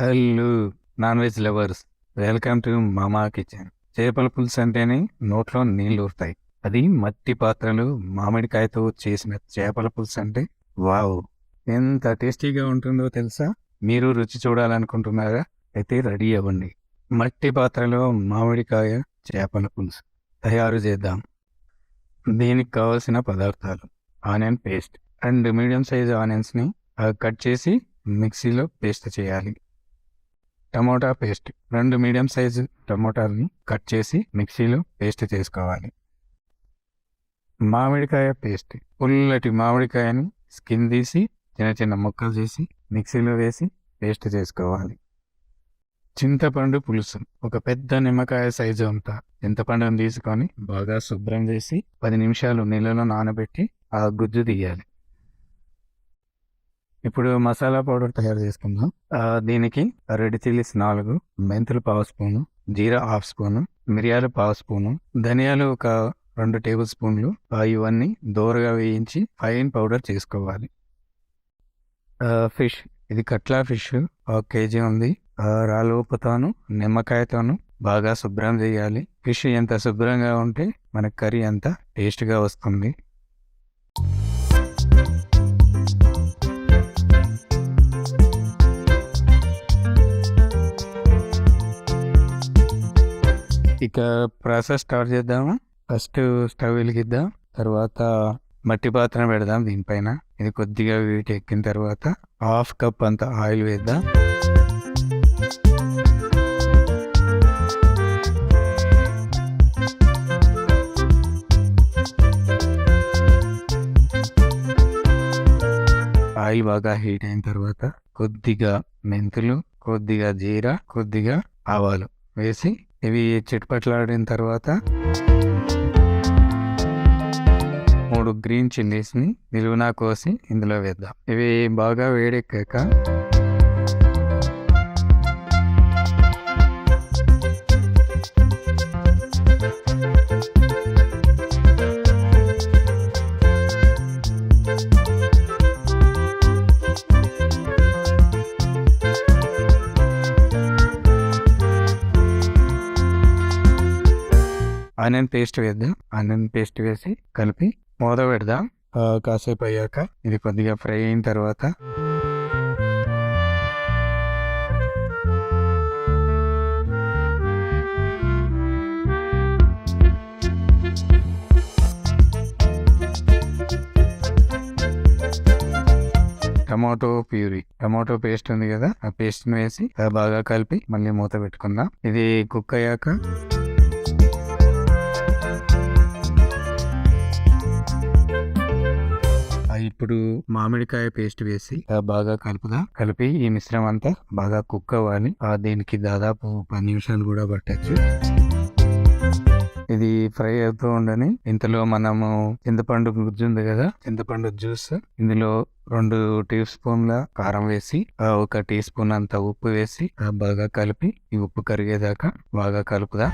Hello non veg lovers, welcome to మామా kitchen. చేపల పులుసు అంటేనే నోట్లో నీళ్ళు ఊరుతాయి. అది మట్టి పాత్రలు మామిడికాయతో చేసిన చేపల పులుసు అంటే వావ్, ఎంత టేస్టీగా ఉంటుందో తెలుసా? మీరు రుచి చూడాలనుకుంటున్నారా? అయితే రెడీ అవ్వండి. మట్టి పాత్రలో మామిడికాయ చేపల పులుసు తయారు చేద్దాం. దీనికి కావలసిన పదార్థాలు: ఆనియన్ పేస్ట్, 2 మీడియం సైజ్ ఆనియన్స్ని కట్ చేసి మిక్సీలో పేస్ట్ చేయాలి. టమోటా పేస్ట్, 2 మీడియం సైజు టమోటాలని కట్ చేసి మిక్సీలో పేస్ట్ చేసుకోవాలి. మామిడికాయ పేస్ట్, పుల్లటి మామిడికాయని స్కిన్ తీసి చిన్న చిన్న ముక్కలు చేసి మిక్సీలో వేసి పేస్ట్ చేసుకోవాలి. చింతపండు పులుసు, ఒక పెద్ద నిమ్మకాయ సైజు అంతా చింతపండుని తీసుకొని బాగా శుభ్రం చేసి 10 నిమిషాలు నీళ్ళలో నానబెట్టి ఆ గుజ్జు తీయాలి. ఇప్పుడు మసాలా పౌడర్ తయారు చేసుకుందాం. దీనికి రెడ్ చిల్లీస్ 4, మెంతులు 1/2 స్పూను, జీరా 1/2 స్పూను, మిరియాలు 1/2 స్పూను, ధనియాలు ఒక 2 టేబుల్ స్పూన్లు. ఇవన్నీ దోరగా వేయించి ఫైన్ పౌడర్ చేసుకోవాలి. ఫిష్, ఇది కట్లా ఫిష్ 1 కేజీ ఉంది. రాళ్ళు ఉప్పుతోను నిమ్మకాయతోను బాగా శుభ్రం చేయాలి. ఫిష్ ఎంత శుభ్రంగా ఉంటే మన కర్రీ అంత టేస్ట్గా వస్తుంది. ఇక ప్రాసెస్ స్టార్ట్ చేద్దామా? ఫస్ట్ స్టవ్ వెలిగిద్దాం, తర్వాత మట్టి పాత్ర పెడదాం దీనిపైన. ఇది కొద్దిగా వీటి ఎక్కిన తర్వాత 1/2 కప్ అంత ఆయిల్ వేద్దాం. ఆయిల్ బాగా హీట్ అయిన తర్వాత కొద్దిగా మెంతులు, కొద్దిగా జీరా, కొద్దిగా ఆవాలు వేసి ఇవి చిట్పట్లాడిన తర్వాత 3 గ్రీన్ చిల్లీస్ని నిలువునా కోసి ఇందులో వేద్దాం. ఇవి బాగా వేడెక్కాక ఆనియన్ పేస్ట్ వేద్దాం. ఆనియన్ పేస్ట్ వేసి కలిపి మూత పెడదాం. కాసేపు అయ్యాక ఇది కొద్దిగా ఫ్రై అయిన తర్వాత టమాటో ప్యూరీ, టమాటో పేస్ట్ ఉంది కదా, ఆ పేస్ట్ని వేసి బాగా కలిపి మళ్ళీ మూత పెట్టుకుందాం. ఇది కుక్ అయ్యాక ఇప్పుడు మామిడికాయ పేస్ట్ వేసి బాగా కలిపి ఈ మిశ్రమం అంతా బాగా కుక్ అవ్వాలి. దీనికి దాదాపు 10 నిమిషాలు కూడా పట్టచ్చు. ఇది ఫ్రై అవుతూ ఉండని ఇంతలో మనము చింతపండు గుజ్జు ఉంది కదా, చింతపండు జ్యూస్ ఇందులో 2 టీ స్పూన్ల కారం వేసి 1 టీ స్పూన్ అంత ఉప్పు వేసి బాగా కలిపి ఈ ఉప్పు కరిగేదాకా బాగా కలుపుదా.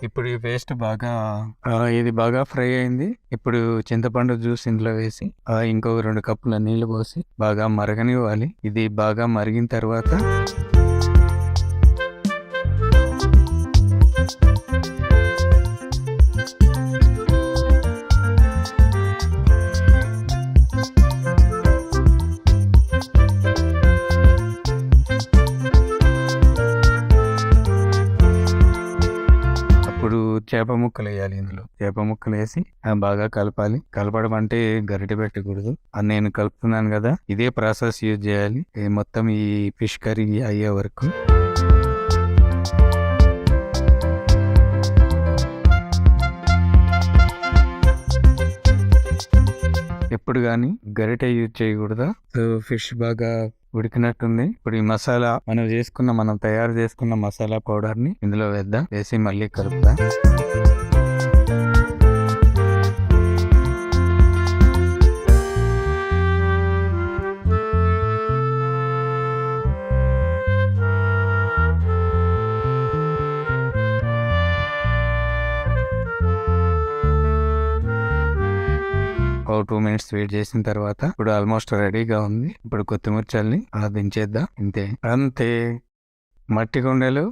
ఇప్పుడు ఈ పేస్ట్ ఇది బాగా ఫ్రై అయింది. ఇప్పుడు చింతపండు జ్యూస్ ఇందులో వేసి ఇంకో 2 కప్పుల నీళ్లు పోసి బాగా మరగనివ్వాలి. ఇది బాగా మరిగిన తర్వాత చేప ముక్కలు వేయాలి. ఇందులో చేప ముక్కలు వేసి బాగా కలపాలి. కలపడం అంటే గరిటె పెట్టకూడదు. నేను కలుపుతున్నాను కదా, ఇదే ప్రాసెస్ యూజ్ చేయాలి మొత్తం ఈ ఫిష్ కర్రీ అయ్యే వరకు. ఎప్పుడు కానీ గరిటె యూజ్ చేయకూడదు. సో ఫిష్ బాగా ఉడికినట్టుంది. ఇప్పుడు ఈ మసాలా మనం తయారు చేసుకున్న మసాలా పౌడర్ ని ఇందులో వేద్దాం. వేసి మళ్ళీ కలుపుదాం. ఒక 2 minutes వెయిట్ చేసిన తర్వాత ఇప్పుడు ఆల్మోస్ట్ రెడీగా ఉంది. ఇప్పుడు కొత్తిమీర చల్లి అలా దించేద్దాం. అంతే మట్టి కుండలు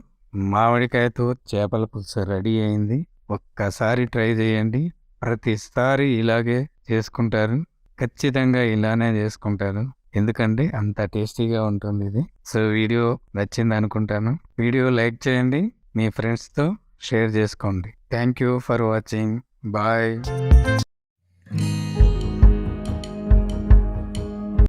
మామిడికాయతో చేపల పులుసు రెడీ అయింది. ఒక్కసారి ట్రై చేయండి. ప్రతిసారి ఇలాగే చేసుకుంటారు. ఖచ్చితంగా ఇలానే చేసుకుంటారు. ఎందుకంటే అంత టేస్టీగా ఉంటుంది ఇది. సో వీడియో నచ్చింది అనుకుంటాను. వీడియో లైక్ చేయండి. మీ ఫ్రెండ్స్తో షేర్ చేసుకోండి. Thank you for watching. Bye.